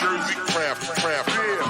Jersey craft beer.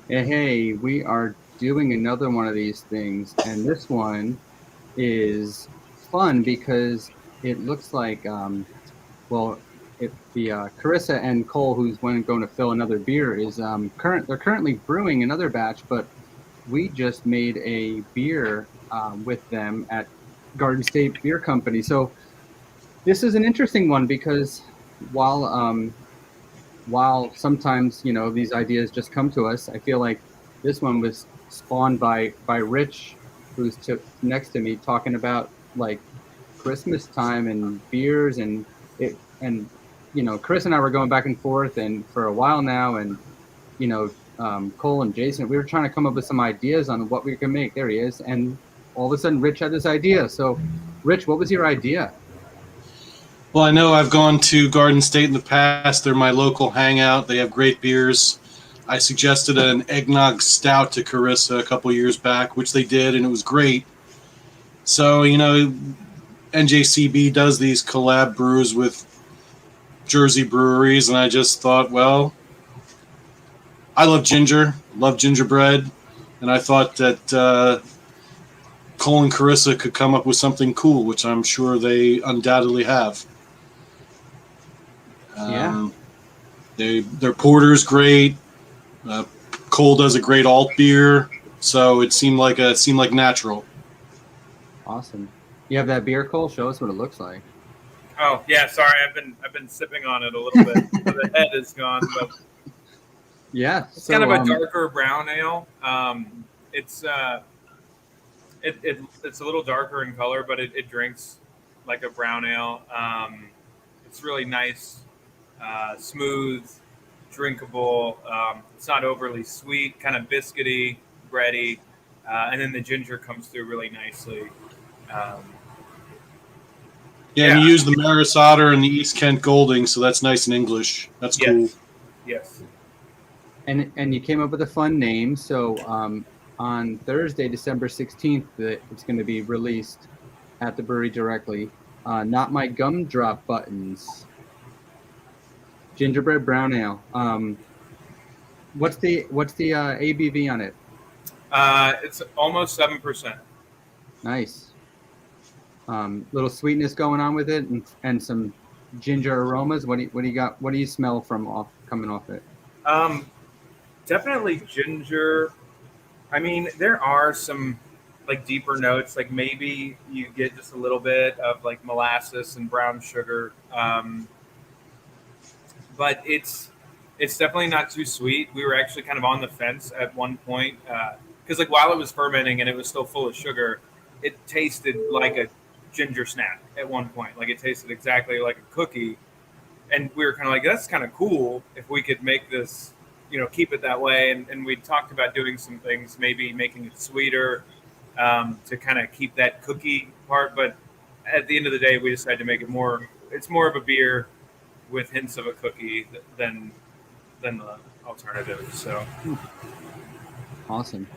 Hey, we are doing another one of these things, and this one is fun because it looks like, Carissa and Cole, who's going to fill another beer, is they're currently brewing another batch, but we just made a beer with them at Garden State Beer Company. So this is an interesting one because while while sometimes these ideas just come to us, I feel like this one was spawned by Rich, who's next to me, talking about like Christmas time and beers and Chris and I were going back and forth and for a while now, and Cole and Jason, we were trying to come up with some ideas on what we could make. There he is, and all of a sudden Rich had this idea. So Rich, what was your idea? Well, I know I've gone to Garden State in the past. They're my local hangout. They have great beers. I suggested an eggnog stout to Carissa a couple years back, which they did, and it was great. So, NJCB does these collab brews with Jersey breweries, and I just thought, well, I love gingerbread, and I thought that Cole and Carissa could come up with something cool, which I'm sure they undoubtedly have. Yeah. Their porter's great. Cole does a great alt beer, so it seemed like natural. Awesome. You have that beer, Cole? Show us what it looks like. Oh yeah, sorry, I've been sipping on it a little bit. So the head is gone, but yeah, it's kind of a darker brown ale. It's a little darker in color, but it drinks like a brown ale. It's really nice. Smooth, drinkable. It's not overly sweet, kind of biscuity, bready, and then the ginger comes through really nicely. And you use the Maris Otter and the East Kent Golding, so that's nice and English. That's cool. Yes. And you came up with a fun name. So on Thursday, December 16th, it's going to be released at the brewery directly. Not My Gumball Buttons. Gingerbread brown ale. What's the ABV on it? It's almost 7%. Nice. Little sweetness going on with it, and some ginger aromas. What do you got? What do you smell coming off it? Definitely ginger. I mean, there are some like deeper notes. Like maybe you get just a little bit of like molasses and brown sugar. But it's definitely not too sweet. We were actually kind of on the fence at one point because like while it was fermenting and it was still full of sugar, it tasted like a ginger snap at one point. Like it tasted exactly like a cookie, and we were kind of like, that's kind of cool if we could make this, keep it that way. And we talked about doing some things, maybe making it sweeter to kind of keep that cookie part. But at the end of the day, we decided to make it more. It's more of a beer with hints of a cookie than the alternative. So awesome.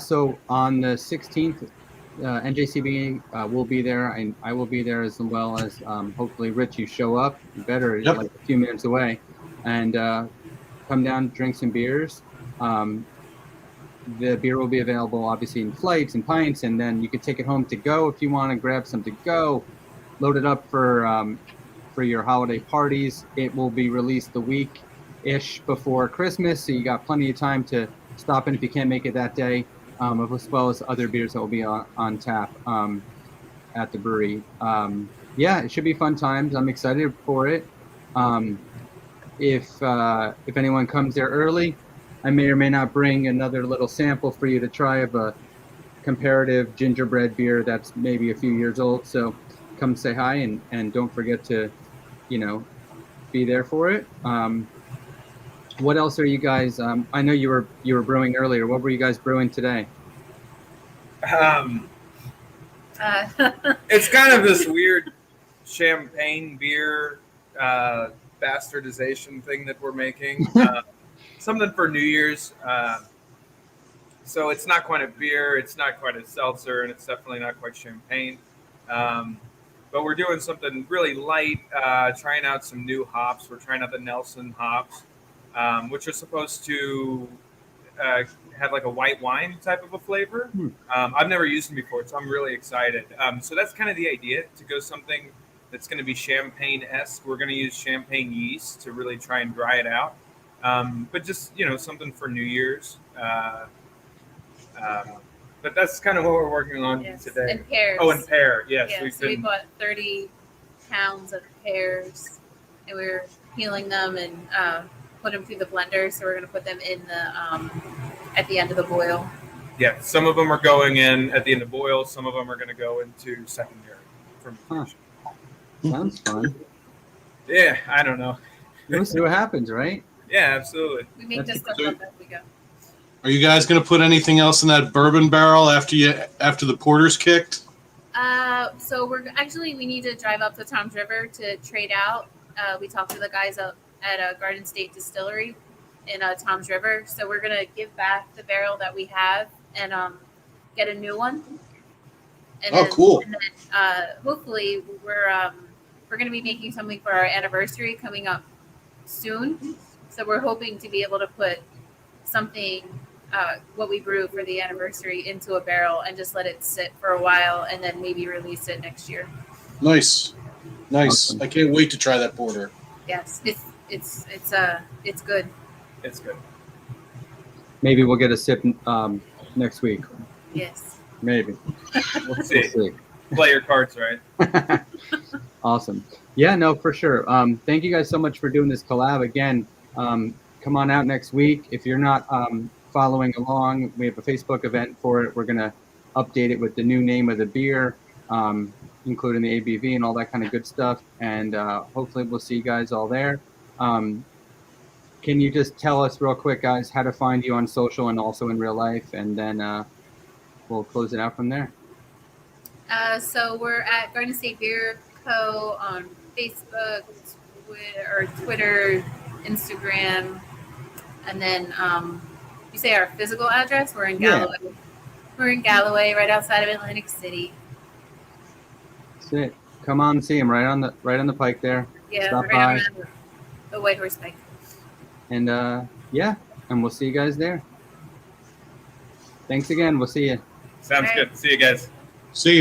So on the 16th, NJCB will be there, and I will be there as well as hopefully Rich. You show up, you better, like a few minutes away, and come down, drink some beers. The beer will be available obviously in flights and pints, and then you can take it home to go if you want to grab some to go. Load it up for your holiday parties. It will be released the week-ish before Christmas, so you got plenty of time to stop in if you can't make it that day, as well as other beers that will be on tap at the brewery. It should be fun times. I'm excited for it. If anyone comes there early, I may or may not bring another little sample for you to try of a comparative gingerbread beer that's maybe a few years old. So come say hi and don't forget to, be there for it. What else are you guys? I know you were brewing earlier. What were you guys brewing today? It's kind of this weird champagne beer bastardization thing that we're making. Something for New Year's. So it's not quite a beer, it's not quite a seltzer, and it's definitely not quite champagne. But we're doing something really light, trying out some new hops. We're trying out the Nelson hops, which are supposed to have like a white wine type of a flavor. I've never used them before, so I'm really excited. So that's kind of the idea, to go something that's going to be champagne-esque. We're going to use champagne yeast to really try and dry it out. But just, something for New Year's. But that's kind of what we're working on today. And pears. Oh, and pear, yes. Yeah, so we bought 30 pounds of pears, and we were peeling them and put them through the blender. So we're going to put them in the at the end of the boil. Yeah, some of them are going in at the end of boil. Some of them are going to go into secondary fermentation. Sounds fun. Yeah, I don't know. We'll see what happens, right? Yeah, absolutely. We make this stuff up as we go. Are you guys going to put anything else in that bourbon barrel after the porter's kicked? So we need to drive up to Tom's River to trade out. We talked to the guys up at Garden State Distillery in Tom's River. So we're gonna give back the barrel that we have and get a new one. And cool. And then, hopefully we're gonna be making something for our anniversary coming up soon. So we're hoping to be able to put something, what we brew for the anniversary, into a barrel and just let it sit for a while and then maybe release it next year. Nice. Awesome. I can't wait to try that porter. Yes, it's good. It's good. Maybe we'll get a sip next week. Yes. Maybe. We'll see. Play your cards right. Awesome. Yeah, no, for sure. Thank you guys so much for doing this collab again. Come on out next week. If you're not following along, we have a Facebook event for it. We're going to update it with the new name of the beer, including the ABV and all that kind of good stuff. And hopefully we'll see you guys all there. Can you just tell us real quick, guys, how to find you on social and also in real life? And then we'll close it out from there. So we're at Garden State Beer Co. on Facebook, Twitter, Instagram, and then you say our physical address. We're in Galloway. Yeah. We're in Galloway, right outside of Atlantic City. That's it. Come on and see him right on the pike there. Yeah, stop right by. on the White Horse Pike. And and we'll see you guys there. Thanks again. We'll see you. Sounds good. See you guys. See ya.